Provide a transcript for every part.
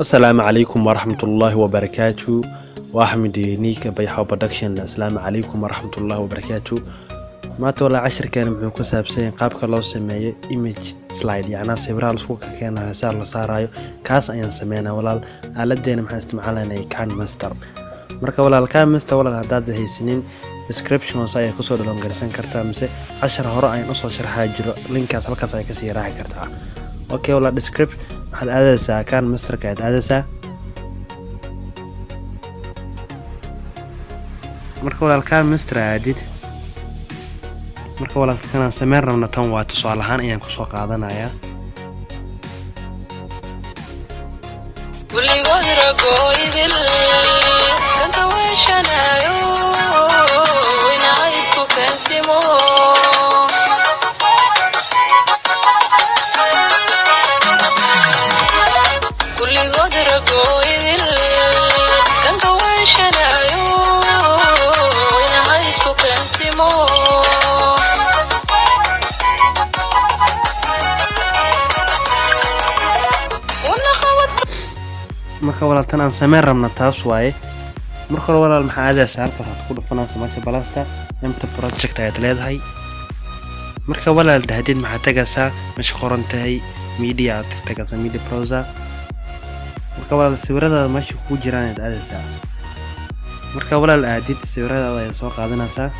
السلام عليكم ورحمة الله وبركاته. وأحمد نيك بيحاو برودكشن. السلام عليكم ورحمة الله وبركاته. ما تولى 10 كان محوكو سابسين قابك الله سميه image slide يعني سيبرال سوكا كان هسار لصارايو كاس أيان سمينا ولا آلدين محا استمعالنا كان مستر مركا ولا كان مستر ولا هداد هي سنين description وصايا كسو دلون غرسان كرتا مسي 10 هورا أين أصو شرحا جرو لينكاس هلكاس أي كسي راحي كرتا اوكي ولا description waxaad aadaysaa kan masterka aad aadaysaa marka walaalkaan master aadid marka walaalkaan sameyn rabna tan waa tusaale ahaan ayaan ku soo qaadanayaa marka walaaltan aan sameyn rabna taas waaye marka walaal maxaa aadaysaa halka aad ku dhufanaysaa meesha balasta inta project ayaad leedahay marka walaal dahdid maxaa tagaysaa meesha qoran tahay media aad tagaysaa media browser marka walaal sawirada meesha ku jiraan aad aadaysaa marka walaal aadid sawirada aad soo qaadanaysaa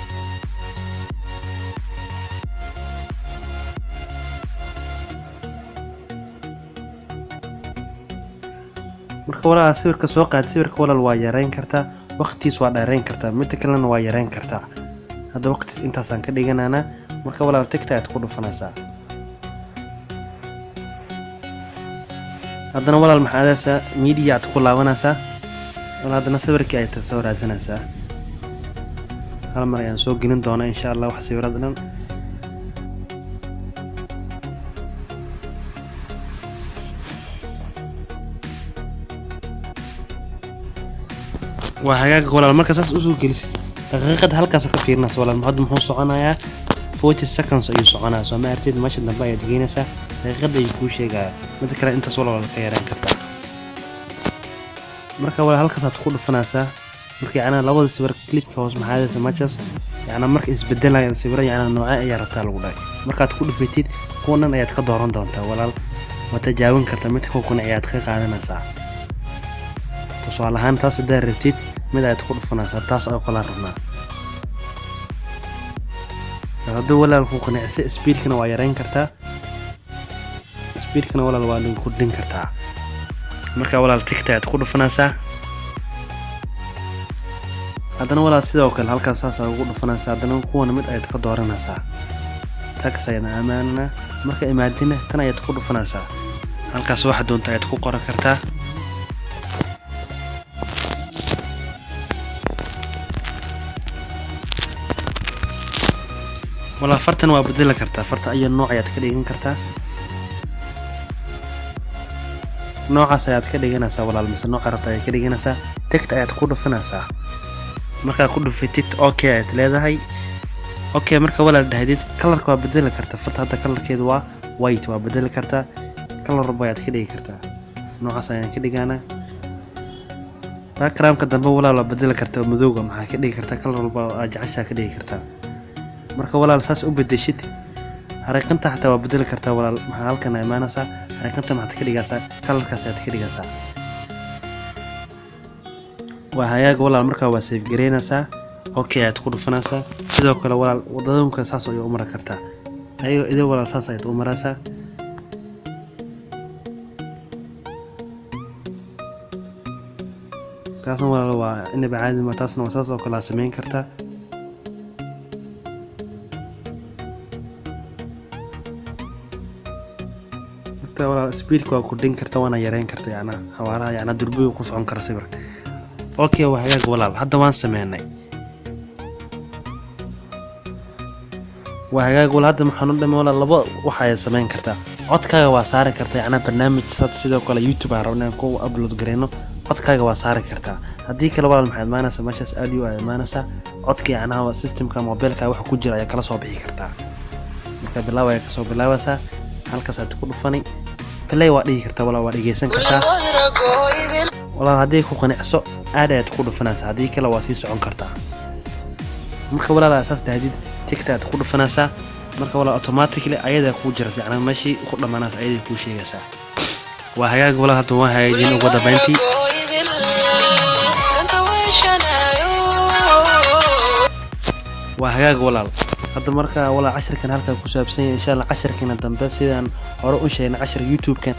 marka walaal sawirka soo qaad sawirka walaal waa yareyn kartaa waqtiis waa dheereyn kartaa mid kalena waa yareyn kartaa hadda waqtiis intaas aan ka dhiganaana marka walaal tagta aad ku dhufanaysaa haddana walaal maxaa aadaysaa media aad ku laabanaysaa walaal haddana sawirkii ay soo raadsanaysaa hal mar ayaan soo gelin doonaa insha Allah wax sawiradan وهاجاك ولا المركز أسوق جلسة دقيقة هالكاس كثير ناس ولا المهد محوس صعنايا 40 seconds أيو صعنايا سو ما أرتد ماشي النباية دقيقة دقيقة يكون شيء جا مثل أنت صولا ولا خيران كذا مركز ولا هالكاس تقول فناسة مركز أنا لو السبر كليك فوز محاذا سماتشس يعني مركز بدلها يعني السبر يعني النوعية يرتال ولا مركز تقول في تيد كوننا يتقدرون دونتا ولا وتجاوين كرتمتك كون عياد خيق على نسا تصال هان تاس دربتيد mid ay ku dhufanaysaa taas oo kala rabnaa hadda walaal ku qanacsi speedkana waa yareyn kartaa speedkana walaal waa lagu kordhin kartaa marka walaal tigta aad ku dhufanaysaa haddana walaal sidoo kale halkaas saas ugu dhufanaysaa haddana kuwana mid ay ka dooranaysaa tagsayna amaanna marka imaadina tan ay ku dhufanaysaa halkaas waxa doonta ay ku qoran kartaa ولا فرتن وابدل كرتا فرت أي نوع يتكلم كرتا نوع سيات كده سا ولا المس نوع رتا كده سا تكت آيات كله فناسا مركا كله في تيت أوكي آيات لا هاي أوكي مركا ولا الدهديد كلر وابدل كرتا فرت هذا كلر كده وايت وابدل كرتا كلر ربايات كده كرتا نوع سيات كده أنا كرام كده ولا بدل كرتا مذوقة مع كده كرتا كلر ربا أجعشها كده كرتا marka walaal saas u bedeshid hareeqanta xataa waa bedel kartaa walaal maxaa halkan imaanaysa hareeqanta maxaad ka dhigaysaa kalarkaas aad ka dhigaysaa waa hayaag walaal marka waa save gareynaysaa okay aad ku dhufanaysaa sidoo kale walaal wadadonka saas ay u mara kartaa ayo idoo walaal saas ay u maraysaa taasna walaal waa inaba caadi ma taasna waa saas oo kala sameyn kartaa ولا سبيل كوا كودين كرتا وانا يرين كرتا يعني حوالها يعني دربي وقص عن كرسيبر اوكي وهيك ولا هذا وان سمعناي وهيك ولا هذا محنون دم ولا لبا waxay sameyn kartaa codkaaga waa saari kartaa yani barnaamij sidoo kale YouTube aan rabnaa ku upload gareeno codkaaga waa saari kartaa hadii kale walaal maxaad maanaysaa meeshaas audio ay maanaysaa codkii anaha systemka mobilka wax ku jira ay kala soo bixi kartaa marka bilaawaya ka soo bilaawaysa halkaas aad ku dhufani play waa dhigi kartaa wala waa dhigeysan kartaa walaal haddii ku qanicso aad ayaad ku dhufanaysaa haddii kale waa sii socon kartaa marka walaal asaas dhahdid tigta aad ku dhufanaysaa marka walaal automatically ayada ku jiraysa yacni meeshii ku dhamaanaysa ayada ku sheegaysaa waa hagaag walaal hadda waa hagaajin ugu dambeyntii waa hagaag walaal hadda marka walaal casharkan halka ku saabsan yahay insha Allah casharkina dambe sidaan hore u sheegnay cashar YouTube kan